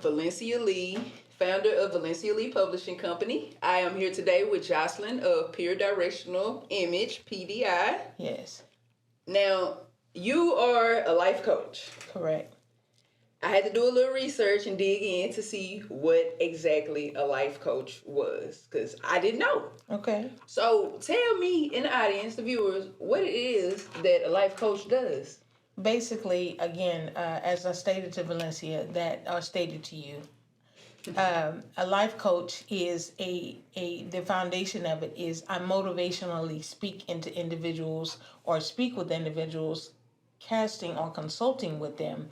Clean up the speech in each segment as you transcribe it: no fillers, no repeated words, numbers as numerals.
Valencia Lee, founder of Valencia Lee Publishing Company. I am here today with Joselyn of Pure Directional Image, PDI. Yes. Now, you are a life coach. Correct. I had to do a little research and dig in to see what exactly a life coach was, because I didn't know. Okay. So tell me, in the audience, the viewers, what it is that a life coach does. Basically, again, as I stated to Valencia, stated to you, a life coach is the foundation of it is I motivationally speak into individuals or speak with individuals, casting or consulting with them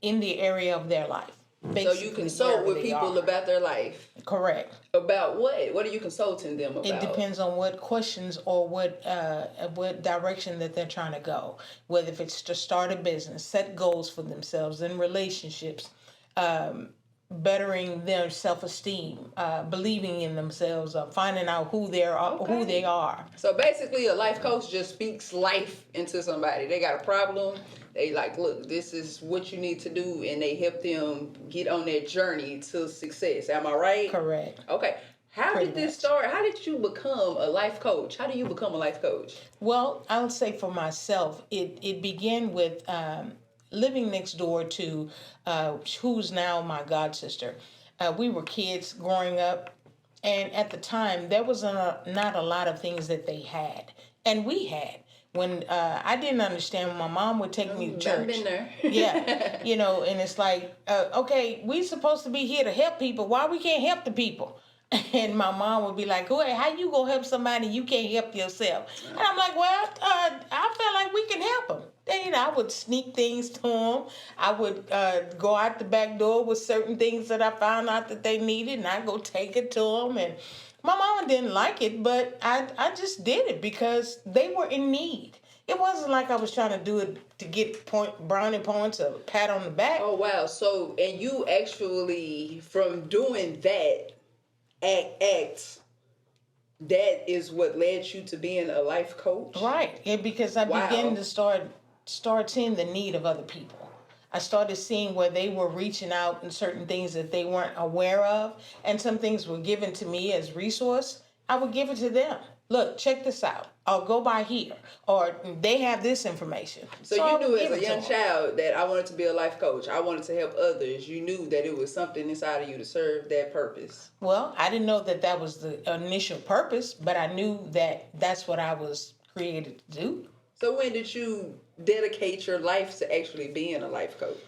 in the area of their life. So you consult with people about their life. Correct. About what? What are you consulting them about? It depends on what questions or what direction that they're trying to go. Whether if it's to start a business, set goals for themselves in relationships, bettering their self-esteem, believing in themselves, finding out who they are. So basically, a life coach just speaks life into somebody. They got a problem. They like, look, this is what you need to do, and they help them get on their journey to success. Am I right? Correct. Okay. How did this start? How did you become a life coach? How do you become a life coach? Well, I would say for myself, it began with living next door to who's now my god sister. We were kids growing up, and at the time there was not a lot of things that they had, and we had. When I didn't understand, when my mom would take me to church. I've been there. Yeah, and it's like, okay, we supposed to be here to help people. Why we can't help the people? And my mom would be like, "Hey, how you gonna help somebody you can't help yourself?" And I'm like, "Well, I felt like we can help them." And I would sneak things to them. I would go out the back door with certain things that I found out that they needed, and I'd go take it to them. And my mama didn't like it, but I just did it because they were in need. It wasn't like I was trying to do it to get brownie points or a pat on the back. Oh, wow. So, and you actually, from doing that, act, that is what led you to being a life coach? Right. Yeah, because I began to start seeing the need of other people. I started seeing where they were reaching out in certain things that they weren't aware of, and some things were given to me as resource. I would give it to them. Look, check this out. Or go by here. Or they have this information. So you knew as a young child that I wanted to be a life coach. I wanted to help others. You knew that it was something inside of you to serve that purpose. Well, I didn't know that was the initial purpose, but I knew that that's what I was created to do. So when did you dedicate your life to actually being a life coach?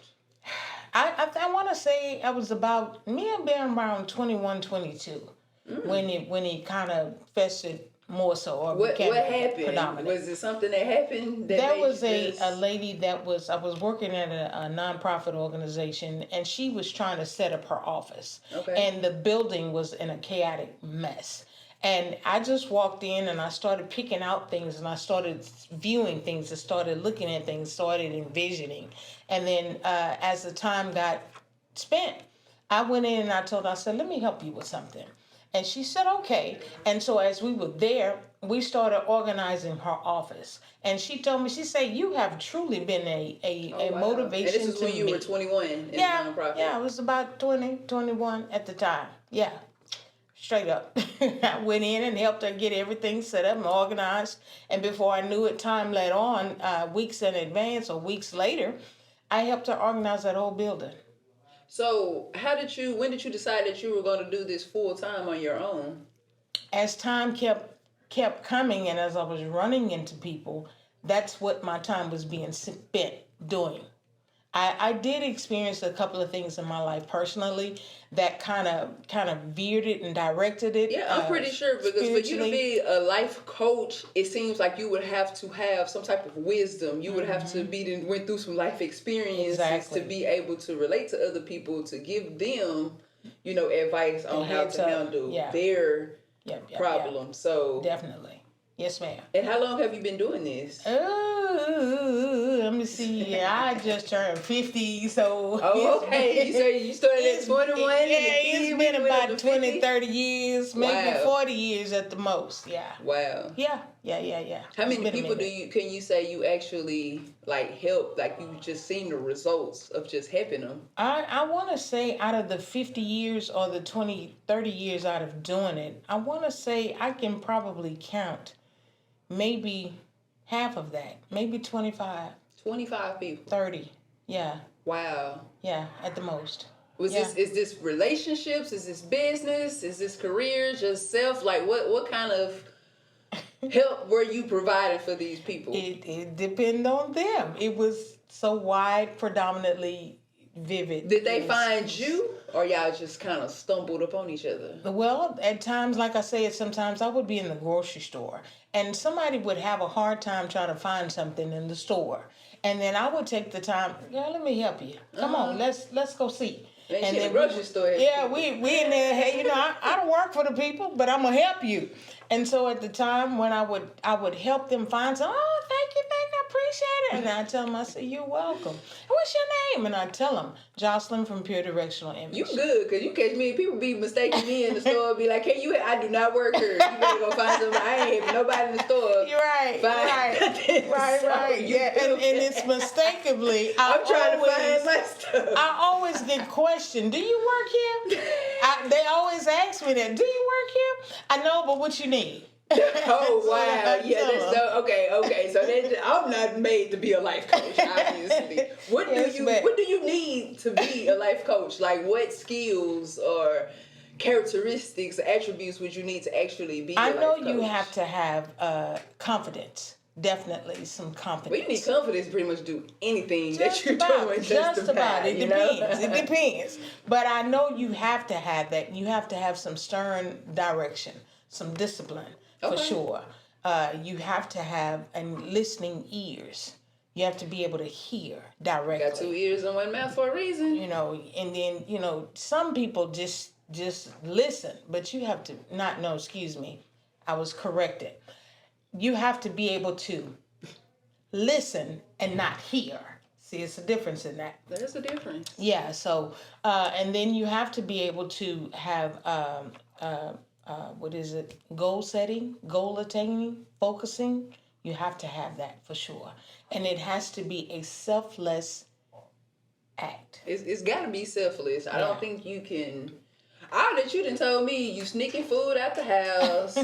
I want to say I was about, me and being around 21, 22 when it kind of festered more so, or became predominant. Was it something that happened? There was a lady I was working at a nonprofit organization, and she was trying to set up her office. Okay. And the building was in a chaotic mess. And I just walked in and I started picking out things, and I started viewing things, and started looking at things, started envisioning. And then as the time got spent, I went in and I told her, I said, let me help you with something. And she said, okay. And so as we were there, we started organizing her office. And she told me, she said, you have truly been a motivation to me. And this is when you were 21 in the nonprofit? Yeah, I was about 20, 21 at the time. Yeah, straight up. I went in and helped her get everything set up and organized. And before I knew it, time led on, weeks in advance or weeks later, I helped her organize that whole building. So when did you decide that you were going to do this full time on your own? As time kept coming, and as I was running into people, that's what my time was being spent doing. I did experience a couple of things in my life personally that kind of veered it and directed it. Yeah, I'm pretty sure, because for you to be a life coach, it seems like you would have to have some type of wisdom. You would have to went through some life experiences to be able to relate to other people, to give them, advice on how to handle their problems. So definitely. Yes, ma'am. And how long have you been doing this? Let me see. I I just turned 50, so... Oh, okay. You started at 21? Yeah, it's been about 20, 30 years, maybe 40 years at the most, yeah. Wow. Yeah. How many people can you say you actually, like, help, like, you just seen the results of just helping them? I want to say out of the 50 years or the 20, 30 years out of doing it, I want to say I can probably count maybe half of that, maybe 25. 25 people. 30, yeah. Wow. Yeah, at the most. Is this relationships? Is this business? Is this career? Just self? Like, what kind of help were you providing for these people? It depends on them. It was so wide, predominantly vivid. Did they find you, or y'all just kind of stumbled upon each other? Well, at times, like I said, sometimes I would be in the grocery store, and somebody would have a hard time trying to find something in the store. And then I would take the time, let me help you. Come on, let's go see. And then grocery store. Yeah, we in there. Hey, I don't work for the people, but I'm gonna help you. And so at the time when I would help them find some. Oh, thank you, I appreciate it. And I tell them, I say, you're welcome. What's your name? And I tell them, Joselyn from Pure Directional Image. You good, because you catch me. People be mistaking me in the store. Be like, hey, I do not work here. You better go find somebody. I ain't having nobody in the store. You're right. Right. Yeah, and it's mistakenly. I'm trying to find my stuff. I always get questioned, do you work here? They always ask me that. Do you work here? I know, but what you need? Oh, wow. Yeah, that's so, okay. So I'm not made to be a life coach, obviously. What do you need to be a life coach? Like, what skills or characteristics, attributes would you need to actually be a life coach? I know you have to have confidence. Definitely some confidence. Well, you need confidence to pretty much do anything that you're doing. Just about. It depends. It depends. But I know you have to have that. You have to have some stern direction, some discipline, for sure. You have to have listening ears. You have to be able to hear directly. Got 2 ears and 1 mouth for a reason. And then, some people just listen, but you have to I was corrected. You have to be able to listen and not hear. See, it's a difference in that. There's a difference. Yeah, so, and then you have to be able to have, goal setting, goal attaining, focusing. You have to have that for sure. And it has to be a selfless act. It's got to be selfless. I don't think you can... All that you done told me, you sneaking food out the house,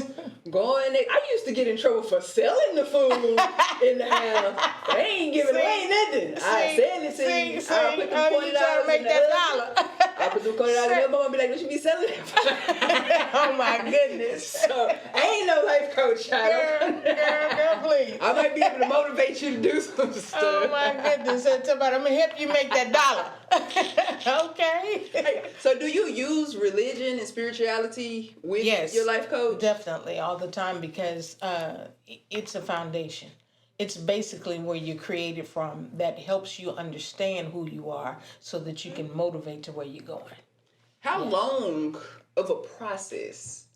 going there. I used to get in trouble for selling the food in the house. They ain't giving away nothing. I sell it to you. I put the $20 to make that dollar. I put the $20 in the mom and be like, what you be selling it for? Oh my goodness. So I ain't no life coach, child. Girl, please. I might be able to motivate you to do some stuff. Oh my goodness. I'm gonna help you make that dollar. Okay. So do you use religion and spirituality with your life coach? Definitely, all the time, because it's a foundation. It's basically where you're created from that helps you understand who you are so that you can motivate to where you're going. How long of a process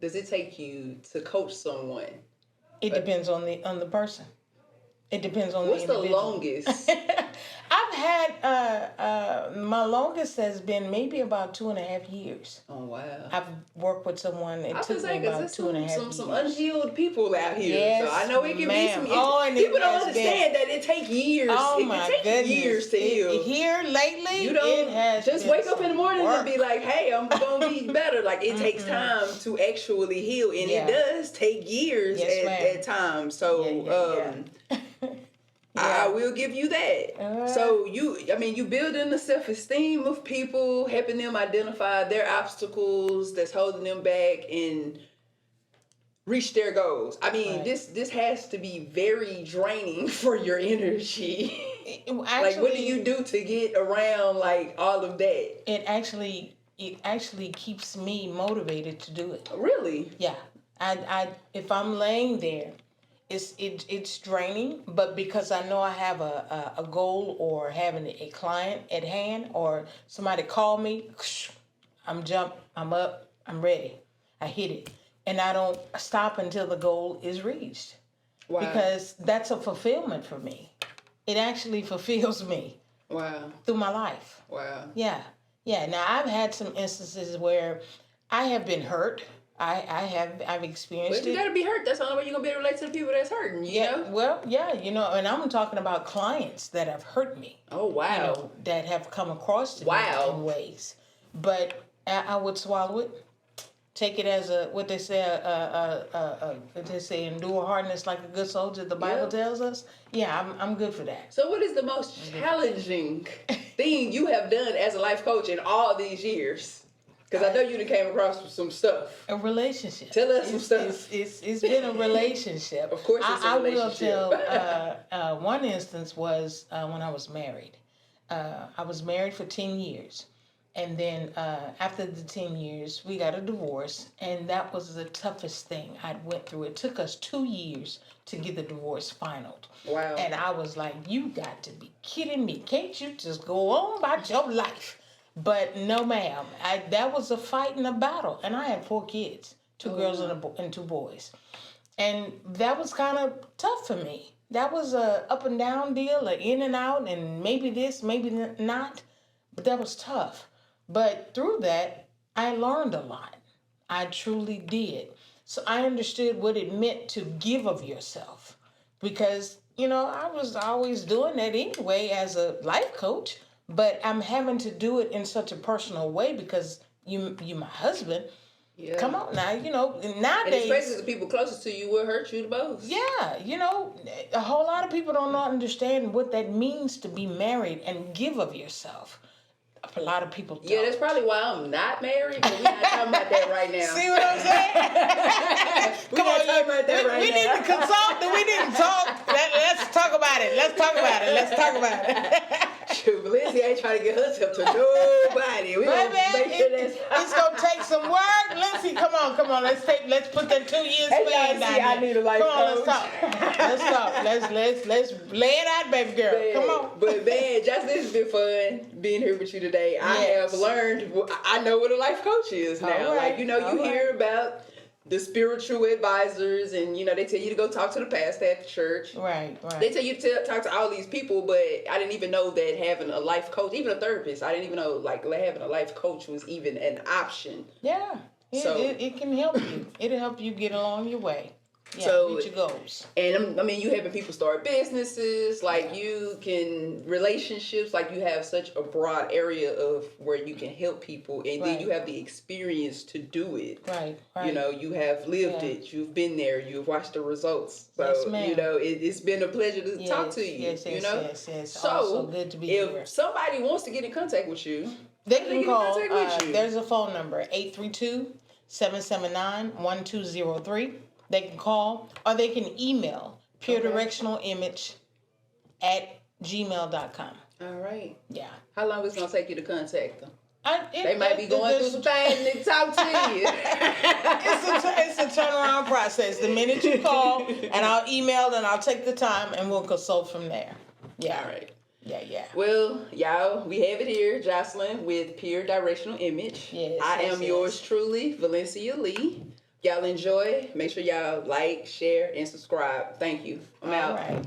does it take you to coach someone? It depends on the person. It depends on What's the individual. What's the longest? I've had, my longest has been maybe about 2.5 years. Oh, wow. I've worked with someone, it took me about 2.5 years. Some unhealed people out here. Yes, so I know it can be some... and people don't understand that it takes years. Oh, my goodness. It takes years to heal. Here lately, you don't it has just wake up in the morning and be like, hey, I'm going to be better. Like, it takes time to actually heal. And it does take years at times. So, I will give you that. So you building the self-esteem of people, helping them identify their obstacles that's holding them back and reach their goals. I mean, this has to be very draining for your energy. Actually, like, what do you do to get around like all of that? It actually keeps me motivated to do it. Really? Yeah. I if I'm laying there, it's draining, but because I know I have a goal or having a client at hand or somebody call me, I'm up, I'm ready. I hit it. And I don't stop until the goal is reached. Wow. Because that's a fulfillment for me. it actually fulfills me. Wow. Through my life. Wow. Yeah. Yeah. Now, I've had some instances where I have been hurt. I've experienced it. You gotta be hurt. That's the only way you're gonna be able to relate to the people that's hurting, you know? Well, yeah, and I'm talking about clients that have hurt me. Oh, wow. That have come across to me in ways. But I would swallow it. Take it as what they say, endure hardness like a good soldier, the Bible tells us. Yeah, I'm good for that. So what is the most challenging thing you have done as a life coach in all these years? Because I know you done came across some stuff. A relationship. Tell us some stuff. It's been a relationship. Of course it's a relationship. I will tell, one instance was when I was married. I was married for 10 years. And then after the 10 years, we got a divorce. And that was the toughest thing I went through. It took us 2 years to get the divorce finalized. Wow. And I was like, you got to be kidding me. Can't you just go on about your life? But no, ma'am. That was a fight and a battle. And I had 4 kids, 2 girls and 2 boys. And that was kind of tough for me. That was a up and down deal, an in and out, and maybe this, maybe not. But that was tough. But through that, I learned a lot. I truly did. So I understood what it meant to give of yourself. Because, I was always doing that anyway as a life coach. But I'm having to do it in such a personal way because you my husband. Yeah. Come on now, nowadays. And especially the people closest to you will hurt you the most. Yeah, a whole lot of people don't understand what that means to be married and give of yourself. A lot of people don't. Yeah, that's probably why I'm not married, but we're not talking about that right now. See what I'm saying? We're not talking about that right now. We need to consult, and we need to talk. Let's talk about it. Let's talk about it. Shoot, Valencia ain't trying to get herself to nobody. We gonna make sure it's gonna take some work. Come on. Let's put that 2 years span down. I need a life coach. Let's talk. Let's lay it out, baby girl. Man, come on. But man, this has been fun being here with you today. Yes. I have learned. I know what a life coach is now. Right. You hear about the spiritual advisors, and they tell you to go talk to the pastor at the church. Right. They tell you to talk to all these people, but I didn't even know that having a life coach, even a therapist, I didn't even know having a life coach was even an option. Yeah. It can help you. It'll help you get along your way. Yeah, reach your goals. And you having people start businesses, relationships, you have such a broad area of where you can help people, and then you have the experience to do it. Right. You have lived it, you've been there, you've watched the results. So, yes, ma'am. It's been a pleasure to talk to you. Yes. So, also good to be here. If somebody wants to get in contact with you, they can call. There's a phone number, 832-779-1203. They can call, or they can email puredirectionalimage@gmail.com. All right. Yeah. How long is it going to take you to contact them? They might be going through some things and talk to you. It's a turnaround process. The minute you call, and I'll email, and I'll take the time, and we'll consult from there. Yeah. All right. Yeah. Well, y'all, we have it here, Joselyn, with Pure Directional Image. Yes. I am yours truly, Valencia Lee. Y'all enjoy. Make sure y'all like, share, and subscribe. Thank you. I'm out. All right.